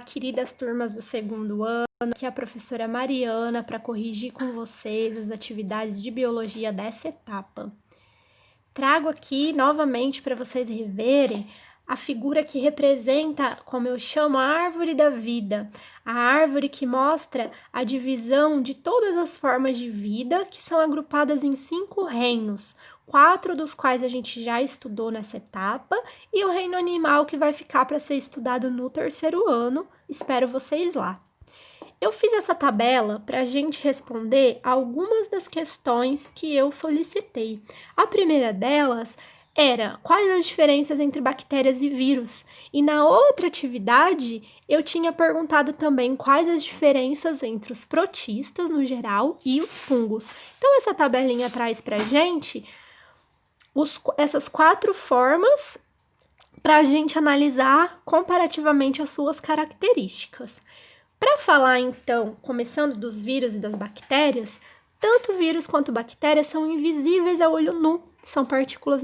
Queridas turmas do segundo ano, aqui é a professora Mariana para corrigir com vocês as atividades de biologia dessa etapa. Trago aqui novamente para vocês reverem a figura que representa, como eu chamo, a árvore da vida, a árvore que mostra a divisão de todas as formas de vida que são agrupadas em 5 reinos, 4 dos quais a gente já estudou nessa etapa e o reino animal que vai ficar para ser estudado no terceiro ano. Espero vocês lá. Eu fiz essa tabela para a gente responder algumas das questões que eu solicitei. A primeira delas era quais as diferenças entre bactérias e vírus. E na outra atividade, eu tinha perguntado também quais as diferenças entre os protistas, no geral, e os fungos. Então, essa tabelinha traz para a gente essas 4 formas para a gente analisar comparativamente as suas características. Para falar, então, começando dos vírus e das bactérias, tanto vírus quanto bactérias são invisíveis a olho nu. São partículas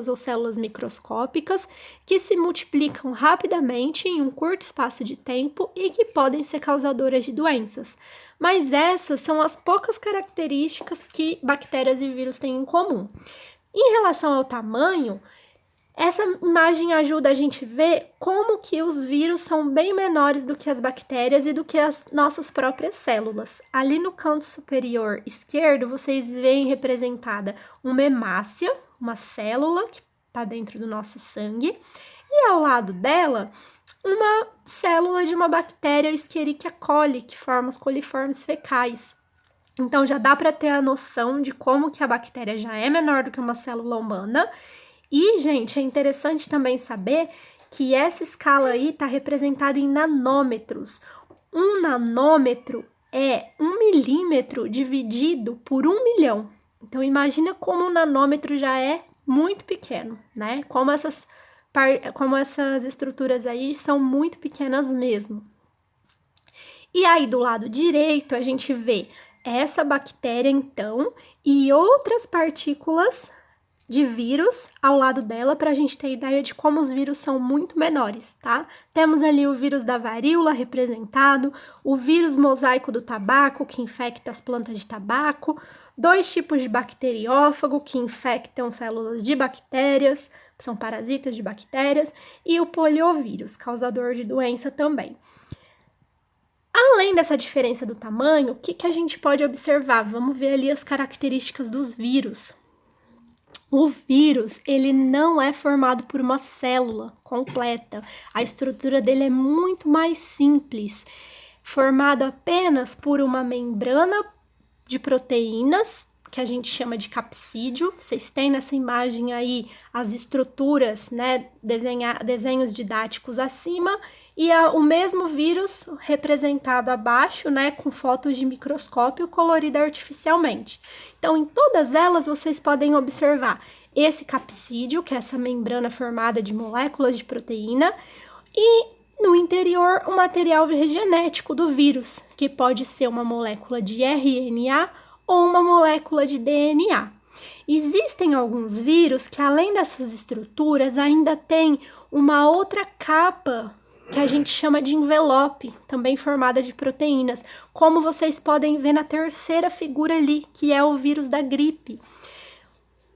ou células microscópicas que se multiplicam rapidamente em um curto espaço de tempo e que podem ser causadoras de doenças. Mas essas são as poucas características que bactérias e vírus têm em comum. Em relação ao tamanho, essa imagem ajuda a gente a ver como que os vírus são bem menores do que as bactérias e do que as nossas próprias células. Ali no canto superior esquerdo, vocês veem representada uma hemácia, uma célula que está dentro do nosso sangue, e ao lado dela, uma célula de uma bactéria Escherichia coli, que forma os coliformes fecais. Então, já dá para ter a noção de como que a bactéria já é menor do que uma célula humana. E, gente, é interessante também saber que essa escala aí está representada em nanômetros. Um nanômetro é 1 milímetro dividido por 1 milhão. Então, imagina como um nanômetro já é muito pequeno, né? Como essas estruturas aí são muito pequenas mesmo. E aí, do lado direito, a gente vê essa bactéria, então, e outras partículas de vírus ao lado dela, para a gente ter ideia de como os vírus são muito menores, tá? Temos ali o vírus da varíola representado, o vírus mosaico do tabaco, que infecta as plantas de tabaco, 2 tipos de bacteriófago, que infectam células de bactérias, são parasitas de bactérias, e o poliovírus, causador de doença também. Além dessa diferença do tamanho, o que a gente pode observar? Vamos ver ali as características dos vírus. O vírus, ele não é formado por uma célula completa. A estrutura dele é muito mais simples, formado apenas por uma membrana de proteínas, que a gente chama de capsídio. Vocês têm nessa imagem aí as estruturas, né, desenhos didáticos acima, e o mesmo vírus representado abaixo, né, com fotos de microscópio colorida artificialmente. Então, em todas elas, vocês podem observar esse capsídio, que é essa membrana formada de moléculas de proteína, e no interior o material genético do vírus, que pode ser uma molécula de RNA ou uma molécula de DNA. Existem alguns vírus que, além dessas estruturas, ainda tem uma outra capa que a gente chama de envelope, também formada de proteínas, como vocês podem ver na terceira figura ali, que é o vírus da gripe.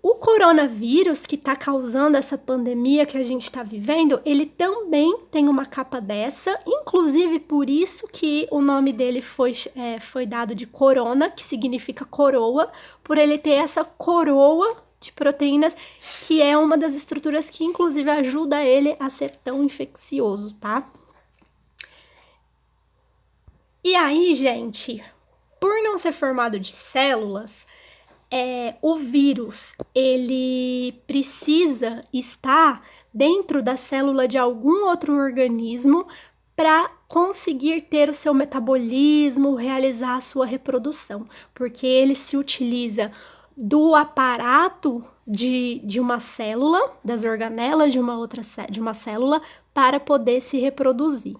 O coronavírus, que está causando essa pandemia que a gente está vivendo, ele também tem uma capa dessa, inclusive por isso que o nome dele foi dado de corona, que significa coroa, por ele ter essa coroa de proteínas, que é uma das estruturas que inclusive ajuda ele a ser tão infeccioso, tá? E aí, gente, por não ser formado de células, o vírus, ele precisa estar dentro da célula de algum outro organismo para conseguir ter o seu metabolismo, realizar a sua reprodução, porque ele se utiliza do aparato de uma célula, das organelas de uma célula, para poder se reproduzir.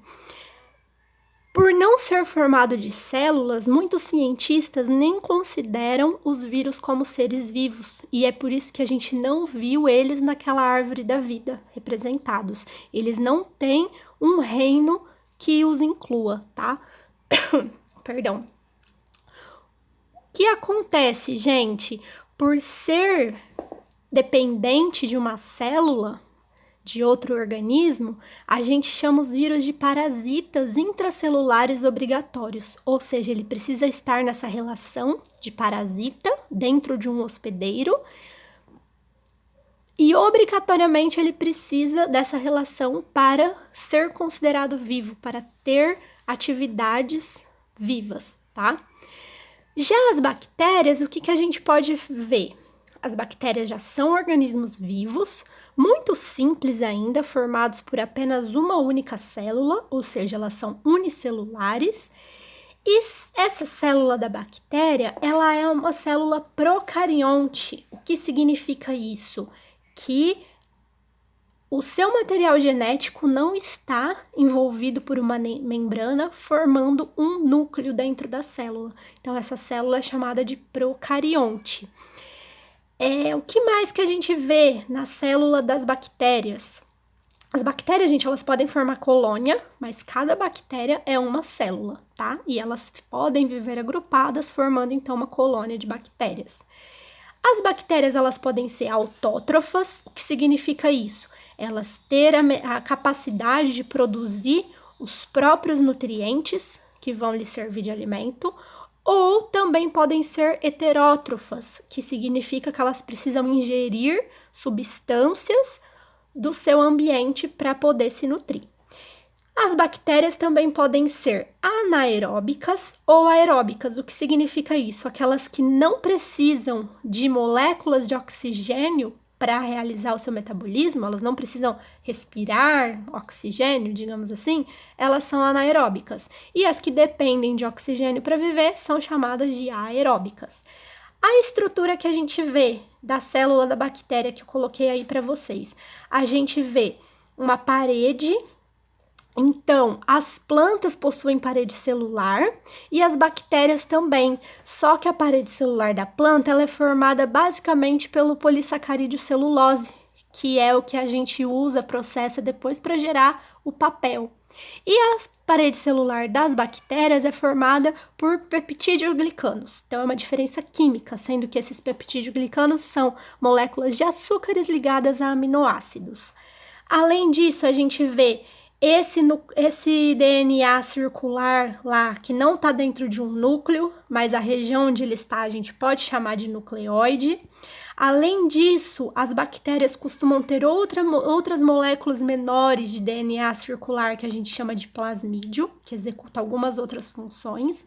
Por não ser formado de células, muitos cientistas nem consideram os vírus como seres vivos, e é por isso que a gente não viu eles naquela árvore da vida representados. Eles não têm um reino que os inclua, tá? Perdão. O que acontece, gente? Por ser dependente de uma célula, de outro organismo, a gente chama os vírus de parasitas intracelulares obrigatórios, ou seja, ele precisa estar nessa relação de parasita dentro de um hospedeiro e obrigatoriamente ele precisa dessa relação para ser considerado vivo, para ter atividades vivas, tá? Já as bactérias, o que a gente pode ver? As bactérias já são organismos vivos, muito simples ainda, formados por apenas uma única célula, ou seja, elas são unicelulares. E essa célula da bactéria, ela é uma célula procarionte. O que significa isso? Que o seu material genético não está envolvido por uma membrana, formando um núcleo dentro da célula. Então, essa célula é chamada de procarionte. O que mais que a gente vê na célula das bactérias? As bactérias, gente, elas podem formar colônia, mas cada bactéria é uma célula, tá? E elas podem viver agrupadas, formando, então, uma colônia de bactérias. As bactérias, elas podem ser autótrofas. O que significa isso? Elas terem a capacidade de produzir os próprios nutrientes que vão lhe servir de alimento, ou também podem ser heterótrofas, que significa que elas precisam ingerir substâncias do seu ambiente para poder se nutrir. As bactérias também podem ser anaeróbicas ou aeróbicas. O que significa isso? Aquelas que não precisam de moléculas de oxigênio para realizar o seu metabolismo, elas não precisam respirar oxigênio, digamos assim, elas são anaeróbicas. E as que dependem de oxigênio para viver são chamadas de aeróbicas. A estrutura que a gente vê da célula da bactéria que eu coloquei aí para vocês, a gente vê uma parede. Então, as plantas possuem parede celular e as bactérias também, só que a parede celular da planta ela é formada basicamente pelo polissacarídeo celulose, que é o que a gente usa, processa depois para gerar o papel. E a parede celular das bactérias é formada por peptídeo-glicanos. Então, é uma diferença química, sendo que esses peptídeo-glicanos são moléculas de açúcares ligadas a aminoácidos. Além disso, a gente vê esse DNA circular lá, que não está dentro de um núcleo, mas a região onde ele está a gente pode chamar de nucleóide. Além disso, as bactérias costumam ter outras moléculas menores de DNA circular que a gente chama de plasmídio, que executa algumas outras funções.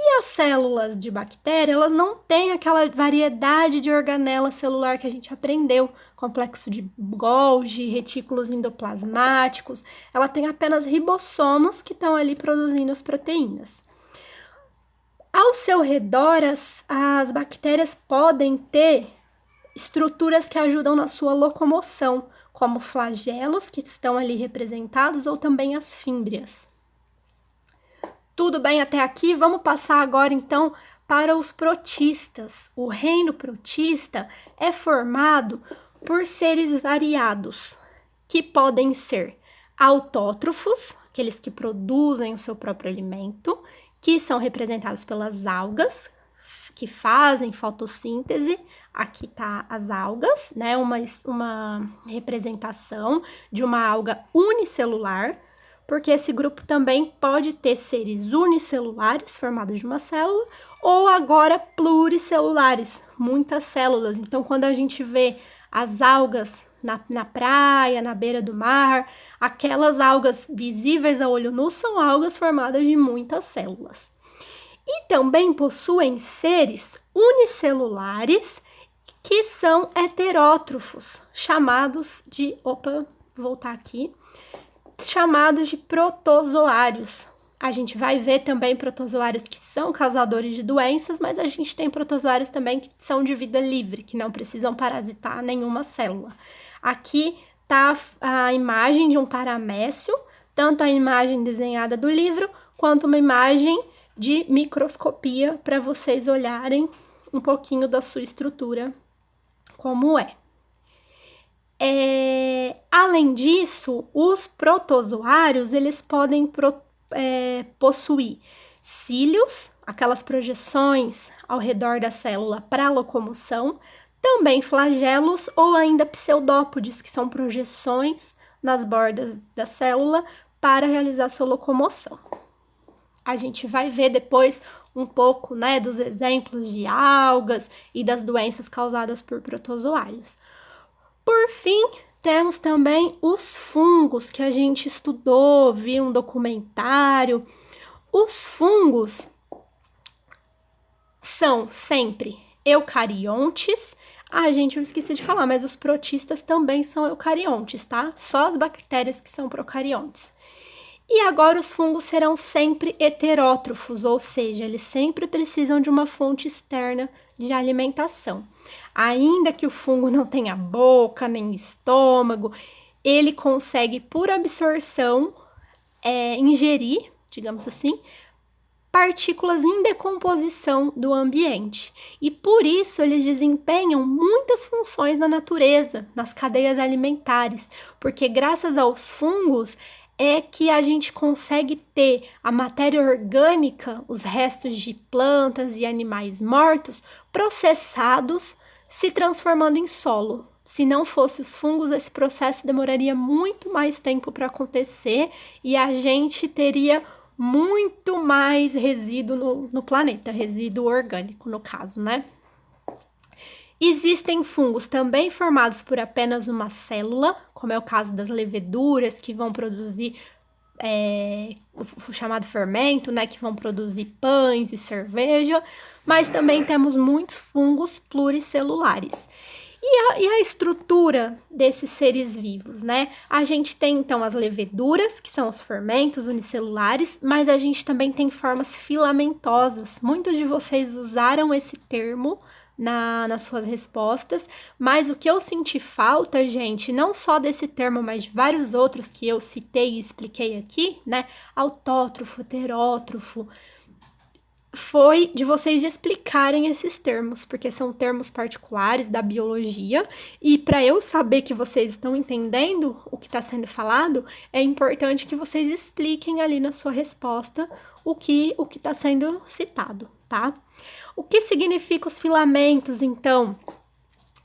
E as células de bactéria, elas não têm aquela variedade de organela celular que a gente aprendeu, complexo de Golgi, retículos endoplasmáticos. Ela tem apenas ribossomos que estão ali produzindo as proteínas. Ao seu redor, as bactérias podem ter estruturas que ajudam na sua locomoção, como flagelos, que estão ali representados, ou também as fímbrias. Tudo bem até aqui? Vamos passar agora, então, para os protistas. O reino protista é formado por seres variados, que podem ser autótrofos, aqueles que produzem o seu próprio alimento, que são representados pelas algas, que fazem fotossíntese. Aqui tá as algas, né? Uma representação de uma alga unicelular, porque esse grupo também pode ter seres unicelulares, formados de uma célula, ou agora pluricelulares, muitas células. Então, quando a gente vê as algas na praia, na beira do mar, aquelas algas visíveis a olho nu são algas formadas de muitas células. E também possuem seres unicelulares que são heterótrofos, chamados de... chamados de protozoários. A gente vai ver também protozoários que são causadores de doenças, mas a gente tem protozoários também que são de vida livre, que não precisam parasitar nenhuma célula. Aqui tá a imagem de um paramécio, tanto a imagem desenhada do livro, quanto uma imagem de microscopia para vocês olharem um pouquinho da sua estrutura, como é. Além disso, os protozoários, eles podem possuir cílios, aquelas projeções ao redor da célula para locomoção, também flagelos ou ainda pseudópodes, que são projeções nas bordas da célula para realizar sua locomoção. A gente vai ver depois um pouco, né, dos exemplos de algas e das doenças causadas por protozoários. Por fim, temos também os fungos, que a gente estudou, viu um documentário. Os fungos são sempre eucariontes. Gente, eu esqueci de falar, mas os protistas também são eucariontes, tá? Só as bactérias que são procariontes. E agora os fungos serão sempre heterótrofos, ou seja, eles sempre precisam de uma fonte externa de alimentação. Ainda que o fungo não tenha boca, nem estômago, ele consegue, por absorção, ingerir, digamos assim, partículas em decomposição do ambiente. E por isso eles desempenham muitas funções na natureza, nas cadeias alimentares, porque graças aos fungos é que a gente consegue ter a matéria orgânica, os restos de plantas e animais mortos, processados, se transformando em solo. Se não fosse os fungos, esse processo demoraria muito mais tempo para acontecer e a gente teria muito mais resíduo no planeta, resíduo orgânico no caso, né? Existem fungos também formados por apenas uma célula, como é o caso das leveduras, que vão produzir o chamado fermento, né, que vão produzir pães e cerveja, mas também temos muitos fungos pluricelulares. E a estrutura desses seres vivos, né? A gente tem, então, as leveduras, que são os fermentos unicelulares, mas a gente também tem formas filamentosas. Muitos de vocês usaram esse termo nas suas respostas, mas o que eu senti falta, gente, não só desse termo, mas de vários outros que eu citei e expliquei aqui, né? Autótrofo, heterótrofo, foi de vocês explicarem esses termos, porque são termos particulares da biologia, e para eu saber que vocês estão entendendo o que está sendo falado, é importante que vocês expliquem ali na sua resposta o que está sendo citado, tá? O que significa os filamentos, então?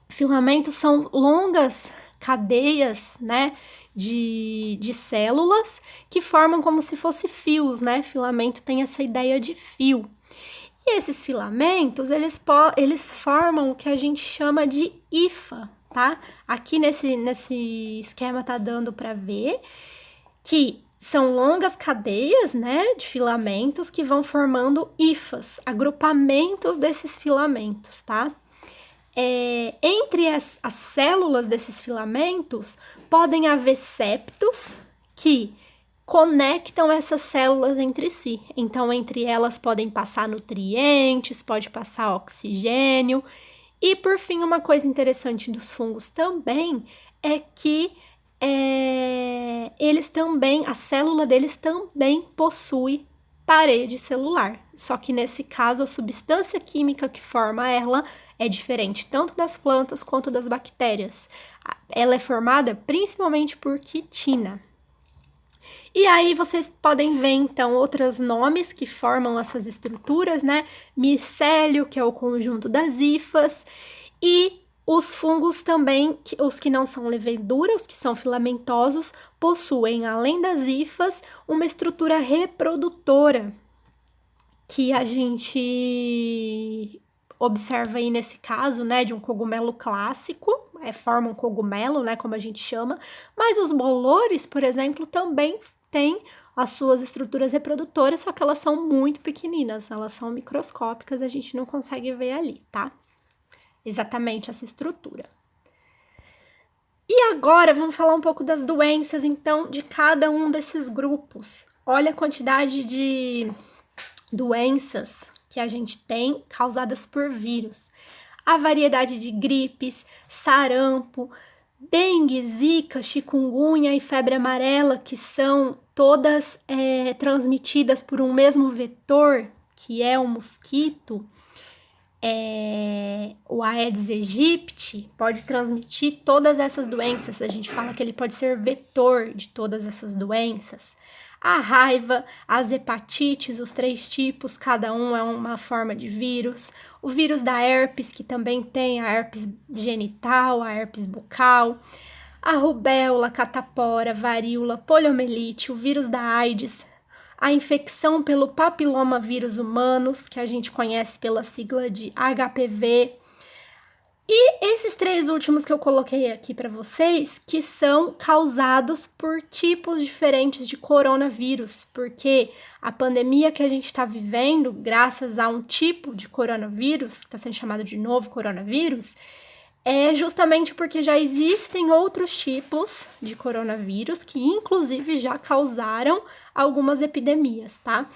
Filamentos são longas cadeias, né, de células que formam como se fosse fios, né? Filamento tem essa ideia de fio. E esses filamentos, eles formam o que a gente chama de hifa, tá? Aqui nesse esquema tá dando para ver que são longas cadeias, né, de filamentos que vão formando hifas, agrupamentos desses filamentos, tá? Entre as células desses filamentos, podem haver septos que conectam essas células entre si. Então, entre elas podem passar nutrientes, pode passar oxigênio. E, por fim, uma coisa interessante dos fungos também é que a célula deles também possui parede celular. Só que nesse caso, a substância química que forma ela é diferente tanto das plantas quanto das bactérias. Ela é formada principalmente por quitina. E aí vocês podem ver, então, outros nomes que formam essas estruturas, né? Micélio, que é o conjunto das hifas, e os fungos também, os que não são levedura, os que são filamentosos, possuem, além das hifas, uma estrutura reprodutora, que a gente observa aí nesse caso, né, de um cogumelo clássico, forma um cogumelo, né, como a gente chama, mas os bolores, por exemplo, também têm as suas estruturas reprodutoras, só que elas são muito pequeninas, elas são microscópicas, a gente não consegue ver ali, tá? Exatamente essa estrutura. E agora vamos falar um pouco das doenças, então, de cada um desses grupos. Olha a quantidade de doenças que a gente tem causadas por vírus. A variedade de gripes, sarampo, dengue, zika, chikungunya e febre amarela, que são todas transmitidas por um mesmo vetor, que é o mosquito, o Aedes aegypti, pode transmitir todas essas doenças. A gente fala que ele pode ser vetor de todas essas doenças. A raiva, as hepatites, os 3 tipos, cada um é uma forma de vírus. O vírus da herpes, que também tem a herpes genital, a herpes bucal. A rubéola, catapora, varíola, poliomielite, o vírus da AIDS, a infecção pelo papilomavírus humanos, que a gente conhece pela sigla de HPV. E esses 3 últimos que eu coloquei aqui para vocês, que são causados por tipos diferentes de coronavírus, porque a pandemia que a gente está vivendo, graças a um tipo de coronavírus, que está sendo chamado de novo coronavírus, é justamente porque já existem outros tipos de coronavírus que, inclusive, já causaram algumas epidemias, tá?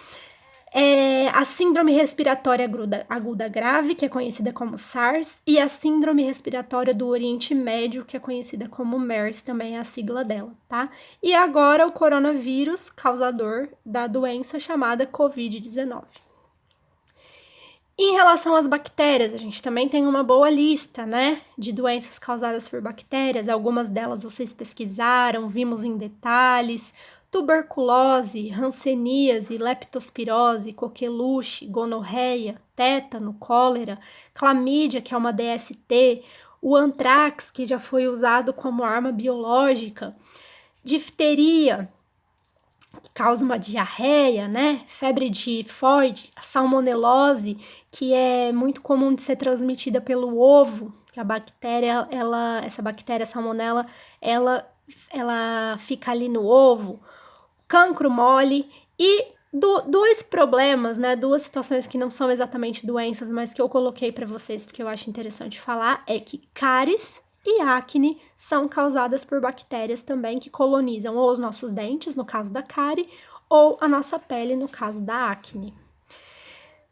A síndrome respiratória aguda grave, que é conhecida como SARS, e a síndrome respiratória do Oriente Médio, que é conhecida como MERS, também é a sigla dela, tá? E agora o coronavírus, causador da doença chamada Covid-19. Em relação às bactérias, a gente também tem uma boa lista, né, de doenças causadas por bactérias. Algumas delas vocês pesquisaram, vimos em detalhes. Tuberculose, hanseníase, leptospirose, coqueluche, gonorreia, tétano, cólera, clamídia, que é uma DST, o antrax, que já foi usado como arma biológica, difteria, que causa uma diarreia, né? Febre tifoide, a salmonelose, que é muito comum de ser transmitida pelo ovo, que a bactéria, essa bactéria salmonella, ela fica ali no ovo, cancro mole e dois problemas, né? 2 situações que não são exatamente doenças, mas que eu coloquei para vocês porque eu acho interessante falar, é que cáries e acne são causadas por bactérias também que colonizam ou os nossos dentes, no caso da cárie, ou a nossa pele, no caso da acne.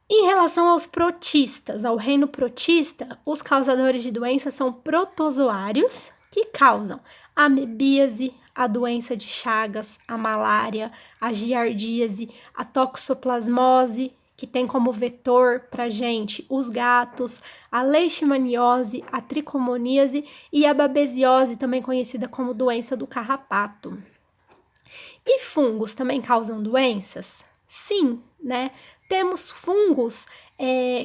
Em relação aos protistas, ao reino protista, os causadores de doenças são protozoários, que causam a amebíase, a doença de Chagas, a malária, a giardíase, a toxoplasmose, que tem como vetor pra gente os gatos, a leishmaniose, a tricomoníase e a babesiose, também conhecida como doença do carrapato. E fungos também causam doenças? Sim, né? Temos fungos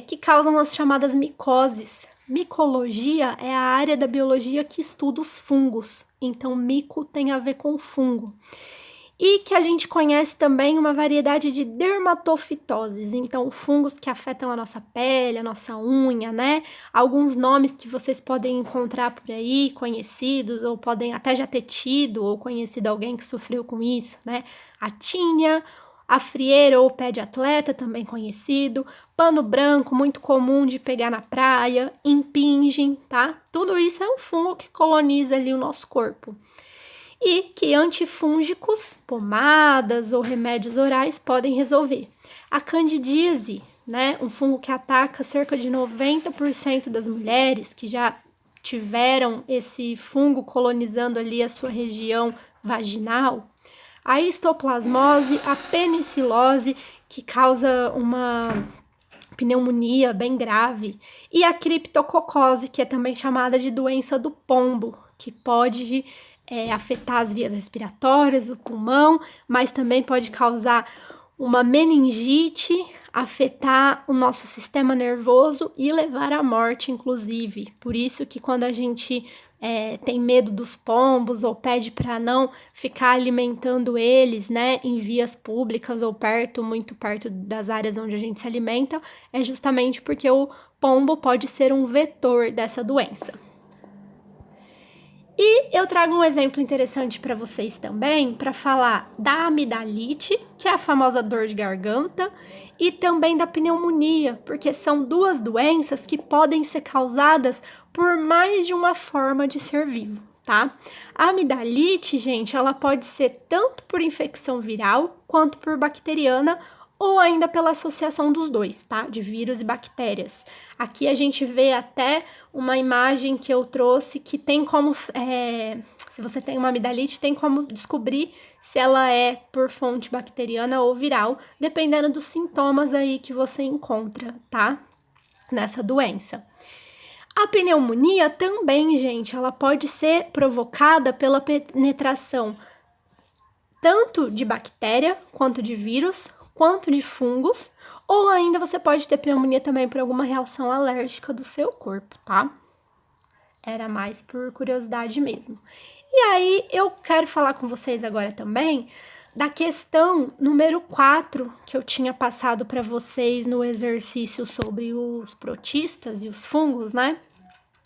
que causam as chamadas micoses. Micologia é a área da biologia que estuda os fungos, então mico tem a ver com fungo. E que a gente conhece também uma variedade de dermatofitoses, então fungos que afetam a nossa pele, a nossa unha, né? Alguns nomes que vocês podem encontrar por aí, conhecidos, ou podem até já ter tido ou conhecido alguém que sofreu com isso, né? A tínia, a frieira ou pé de atleta, também conhecido, pano branco, muito comum de pegar na praia, impingem, tá? Tudo isso é um fungo que coloniza ali o nosso corpo. E que antifúngicos, pomadas ou remédios orais podem resolver. A candidíase, né, um fungo que ataca cerca de 90% das mulheres que já tiveram esse fungo colonizando ali a sua região vaginal. A histoplasmose, a penicilose, que causa uma pneumonia bem grave, e a criptococose, que é também chamada de doença do pombo, que pode afetar as vias respiratórias, o pulmão, mas também pode causar uma meningite, afetar o nosso sistema nervoso e levar à morte, inclusive. Por isso que quando a gente tem medo dos pombos ou pede para não ficar alimentando eles, né, em vias públicas ou muito perto das áreas onde a gente se alimenta, é justamente porque o pombo pode ser um vetor dessa doença. E eu trago um exemplo interessante para vocês também, para falar da amidalite, que é a famosa dor de garganta, e também da pneumonia, porque são 2 doenças que podem ser causadas por mais de uma forma de ser vivo, tá? A amidalite, gente, ela pode ser tanto por infecção viral quanto por bacteriana ou ainda pela associação dos dois, tá? De vírus e bactérias. Aqui a gente vê até uma imagem que eu trouxe que tem como Se você tem uma amidalite, tem como descobrir se ela é por fonte bacteriana ou viral, dependendo dos sintomas aí que você encontra, tá? Nessa doença. A pneumonia também, gente, ela pode ser provocada pela penetração tanto de bactéria, quanto de vírus, quanto de fungos, ou ainda você pode ter pneumonia também por alguma reação alérgica do seu corpo, tá? Era mais por curiosidade mesmo. E aí, eu quero falar com vocês agora também da questão número 4 que eu tinha passado para vocês no exercício sobre os protistas e os fungos, né?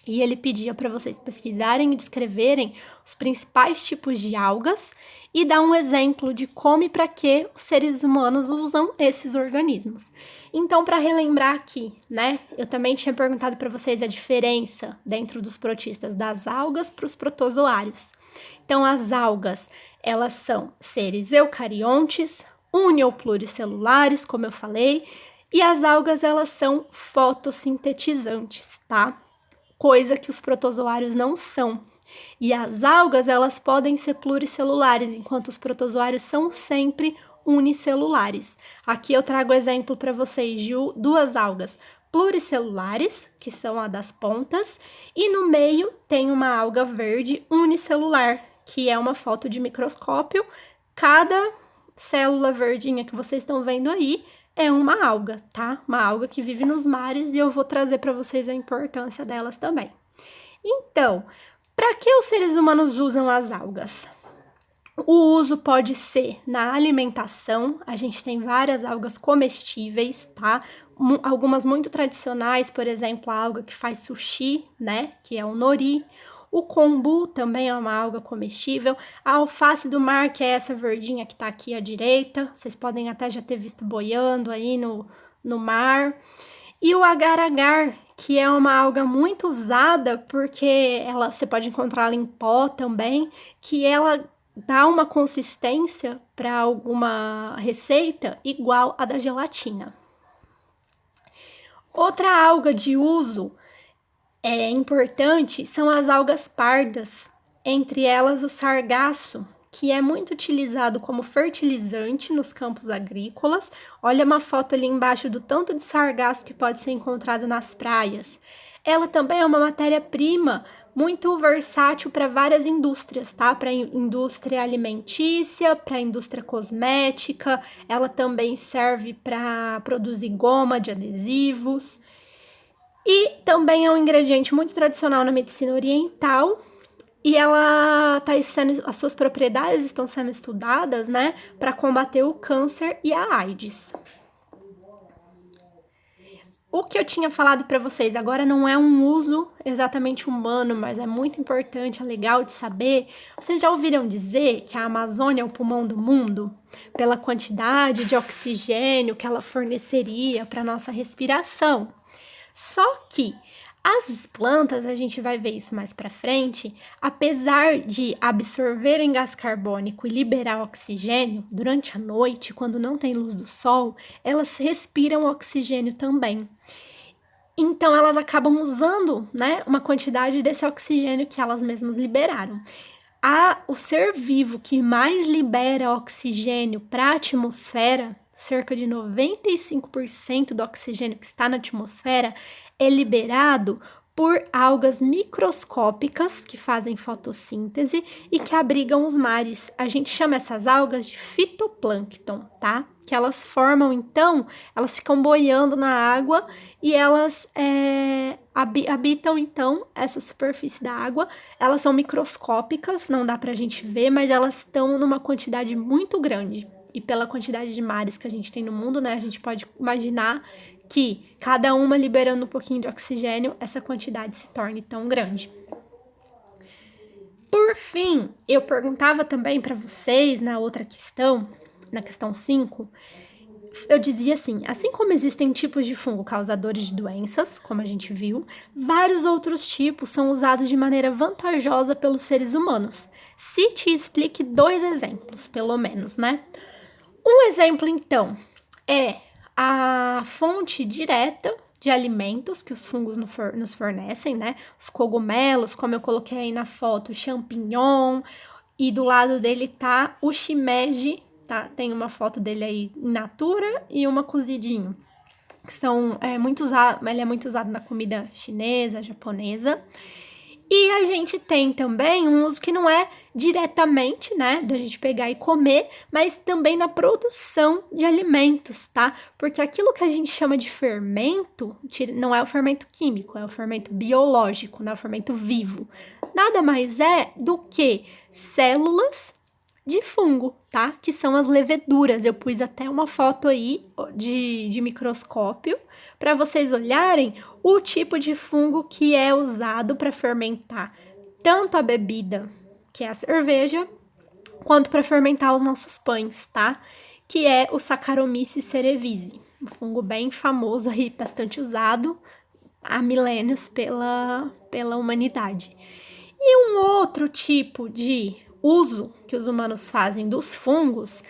E ele pedia para vocês pesquisarem e descreverem os principais tipos de algas e dar um exemplo de como e para que os seres humanos usam esses organismos. Então, para relembrar aqui, né, eu também tinha perguntado para vocês a diferença dentro dos protistas das algas para os protozoários. Então, as algas, elas são seres eucariontes, uni ou pluricelulares, como eu falei, e as algas, elas são fotossintetizantes, tá? Coisa que os protozoários não são. E as algas, elas podem ser pluricelulares, enquanto os protozoários são sempre unicelulares. Aqui eu trago exemplo para vocês de duas algas pluricelulares, que são a das pontas, e no meio tem uma alga verde unicelular, que é uma foto de microscópio. Cada célula verdinha que vocês estão vendo aí é uma alga, tá? Uma alga que vive nos mares e eu vou trazer para vocês a importância delas também. Então, para que os seres humanos usam as algas? O uso pode ser na alimentação, a gente tem várias algas comestíveis, tá? Algumas muito tradicionais, por exemplo, a alga que faz sushi, né? Que é o nori. O kombu também é uma alga comestível. A alface do mar, que é essa verdinha que tá aqui à direita. Vocês podem até já ter visto boiando aí no mar. E o agar-agar, que é uma alga muito usada porque você pode encontrá-la em pó também, que ela dá uma consistência para alguma receita igual a da gelatina. Outra alga de uso importante são as algas pardas, entre elas o sargaço, que é muito utilizado como fertilizante nos campos agrícolas. Olha uma foto ali embaixo do tanto de sargaço que pode ser encontrado nas praias. Ela também é uma matéria-prima muito versátil para várias indústrias, tá? Para a indústria alimentícia, para a indústria cosmética. Ela também serve para produzir goma de adesivos. E também é um ingrediente muito tradicional na medicina oriental. E as suas propriedades estão sendo estudadas, né, para combater o câncer e a AIDS. O que eu tinha falado para vocês agora não é um uso exatamente humano, mas é muito importante, é legal de saber. Vocês já ouviram dizer que a Amazônia é o pulmão do mundo? Pela quantidade de oxigênio que ela forneceria para nossa respiração. Só que as plantas, a gente vai ver isso mais para frente, apesar de absorverem gás carbônico e liberar oxigênio, durante a noite, quando não tem luz do sol, elas respiram oxigênio também. Então, elas acabam usando, né, uma quantidade desse oxigênio que elas mesmas liberaram. O ser vivo que mais libera oxigênio para a atmosfera, cerca de 95% do oxigênio que está na atmosfera, é liberado por algas microscópicas que fazem fotossíntese e que abrigam os mares. A gente chama essas algas de fitoplâncton, tá? Que elas formam, então, elas ficam boiando na água e elas habitam, então, essa superfície da água. Elas são microscópicas, não dá pra gente ver, mas elas estão numa quantidade muito grande. E pela quantidade de mares que a gente tem no mundo, né, a gente pode imaginar que cada uma liberando um pouquinho de oxigênio, essa quantidade se torne tão grande. Por fim, eu perguntava também para vocês na outra questão, na questão 5, eu dizia assim como existem tipos de fungo causadores de doenças, como a gente viu, vários outros tipos são usados de maneira vantajosa pelos seres humanos. Cite e explique 2 exemplos, pelo menos, né? Um exemplo, então, é a fonte direta de alimentos que os fungos nos fornecem, né? Os cogumelos, como eu coloquei aí na foto, o champignon, e do lado dele tá o shimeji, tá? Tem uma foto dele aí in natura e uma cozidinho, que são muito usado, ele é muito usado na comida chinesa, japonesa. E a gente tem também um uso que não é diretamente, né, da gente pegar e comer, mas também na produção de alimentos, tá? Porque aquilo que a gente chama de fermento, não é o fermento químico, é o fermento biológico, né, o fermento vivo. Nada mais é do que células de fungo, tá? Que são as leveduras. Eu pus até uma foto aí de microscópio para vocês olharem o tipo de fungo que é usado para fermentar tanto a bebida, que é a cerveja, quanto para fermentar os nossos pães, tá? Que é o Saccharomyces cerevisiae, um fungo bem famoso e bastante usado há milênios pela humanidade. E um outro tipo de uso que os humanos fazem dos fungos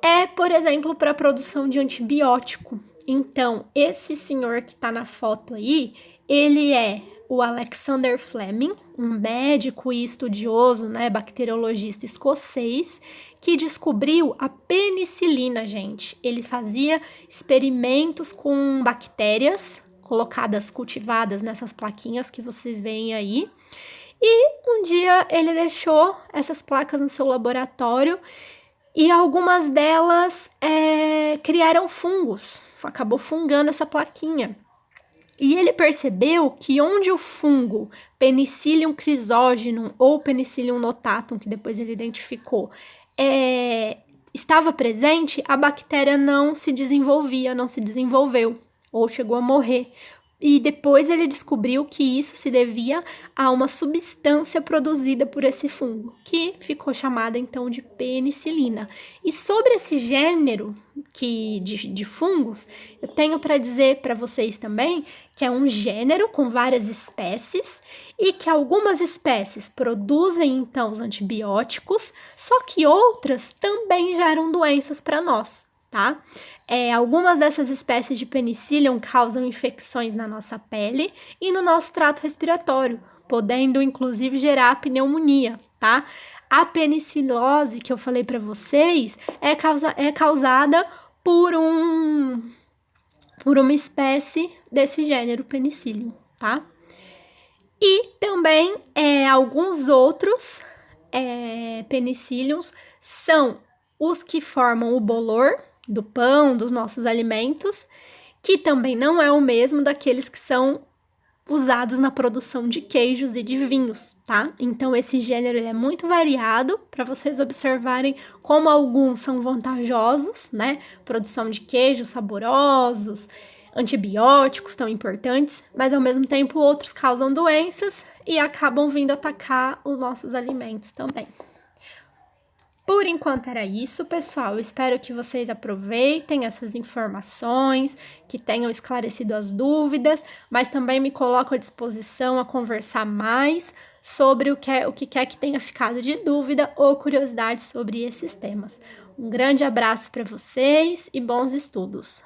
é, por exemplo, para a produção de antibiótico. Então, esse senhor que está na foto aí, ele é o Alexander Fleming, um médico e estudioso, né, bacteriologista escocês, que descobriu a penicilina, gente. Ele fazia experimentos com bactérias colocadas, cultivadas nessas plaquinhas que vocês veem aí. E um dia ele deixou essas placas no seu laboratório e algumas delas criaram fungos, acabou fungando essa plaquinha. E ele percebeu que onde o fungo Penicillium chrysogenum ou Penicillium notatum, que depois ele identificou, estava presente, a bactéria não se desenvolvia, não se desenvolveu ou chegou a morrer. E depois ele descobriu que isso se devia a uma substância produzida por esse fungo, que ficou chamada então de penicilina. E sobre esse gênero de fungos, eu tenho para dizer para vocês também que é um gênero com várias espécies e que algumas espécies produzem então os antibióticos, só que outras também geram doenças para nós, tá? Algumas dessas espécies de penicillium causam infecções na nossa pele e no nosso trato respiratório, podendo inclusive gerar pneumonia, tá? A penicilose que eu falei para vocês é causada por uma espécie desse gênero Penicillium, tá? E também alguns outros penicilliums são os que formam o bolor do pão, dos nossos alimentos, que também não é o mesmo daqueles que são usados na produção de queijos e de vinhos, tá? Então, esse gênero ele é muito variado, para vocês observarem como alguns são vantajosos, né? Produção de queijos saborosos, antibióticos tão importantes, mas ao mesmo tempo outros causam doenças e acabam vindo atacar os nossos alimentos também. Por enquanto era isso, pessoal. Eu espero que vocês aproveitem essas informações, que tenham esclarecido as dúvidas, mas também me coloco à disposição a conversar mais sobre o que quer que tenha ficado de dúvida ou curiosidade sobre esses temas. Um grande abraço para vocês e bons estudos!